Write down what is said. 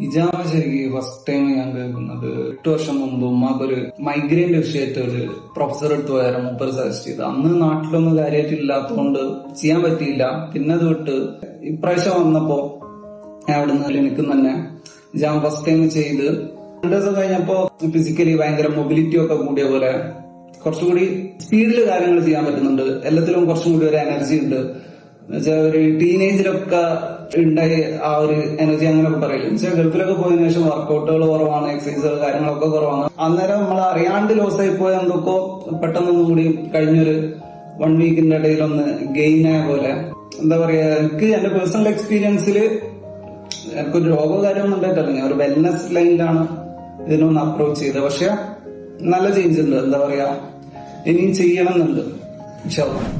ഹിജാമ ശരിക്കും first time ഞാൻ കേൾക്കുന്നത് 8 വർഷം മുമ്പ് ഉമ്മാക്കൊരു മൈഗ്രെയിന്റെ വിഷയത്തിൽ ഒരു പ്രൊഫസർ എടുത്തു പോയാലും മുപ്പത് സജസ്റ്റ് ചെയ്ത് അന്ന് നാട്ടിലൊന്നും കാര്യമായിട്ടില്ലാത്തതുകൊണ്ട് ചെയ്യാൻ പറ്റിയില്ല. പിന്നെ അത് വിട്ട് ഇപ്രാവശ്യം വന്നപ്പോ ഞാൻ അവിടുന്ന് എനിക്കും തന്നെ ഹിജാമ ഫസ്റ്റ് ടൈം ചെയ്ത് 2 ദിവസം കഴിഞ്ഞപ്പോ ഫിസിക്കലി ഭയങ്കര മൊബിലിറ്റി ഒക്കെ കൂടിയ പോലെ കുറച്ചുകൂടി സ്പീഡിൽ കാര്യങ്ങൾ ചെയ്യാൻ പറ്റുന്നുണ്ട്. എല്ലാത്തിലും കുറച്ചും കൂടി ഒരു എനർജി ഉണ്ട്. എന്നുവെച്ചാൽ ഒരു ടീനേജിലൊക്കെ ഉണ്ടായി ആ ഒരു എനർജി അങ്ങനെയൊക്കെ പറയില്ല. എന്നുവെച്ചാൽ ഗൾഫിലൊക്കെ പോയതിനു ശേഷം വർക്കൗട്ടുകൾ കുറവാണ്, എക്സസൈസുകൾ കാര്യങ്ങളൊക്കെ കുറവാണ്. അന്നേരം നമ്മൾ അറിയാണ്ട് ലോസ് ആയി പോയ എന്തൊക്കെ പെട്ടെന്നൊന്നും കൂടി കഴിഞ്ഞൊരു 1 വീക്കിന്റെ ഇടയിലൊന്ന് ഗെയിൻ ആയ പോലെ. എന്താ പറയാ, എനിക്ക് എന്റെ പേഴ്സണൽ എക്സ്പീരിയൻസിൽ എനിക്കൊരു രോഗകാര്യമൊന്നും ഉണ്ടായിട്ടല്ല, ഞാൻ ഒരു വെൽനെസ് ലൈനിലാണ് ഇതിനൊന്ന് അപ്രോച്ച് ചെയ്തത്. പക്ഷെ നല്ല ചേഞ്ച് ഉണ്ട്. എന്താ പറയാ, ഇനിയും ചെയ്യണം എന്നുണ്ട്. ഇൻഷാ അല്ലാഹ്.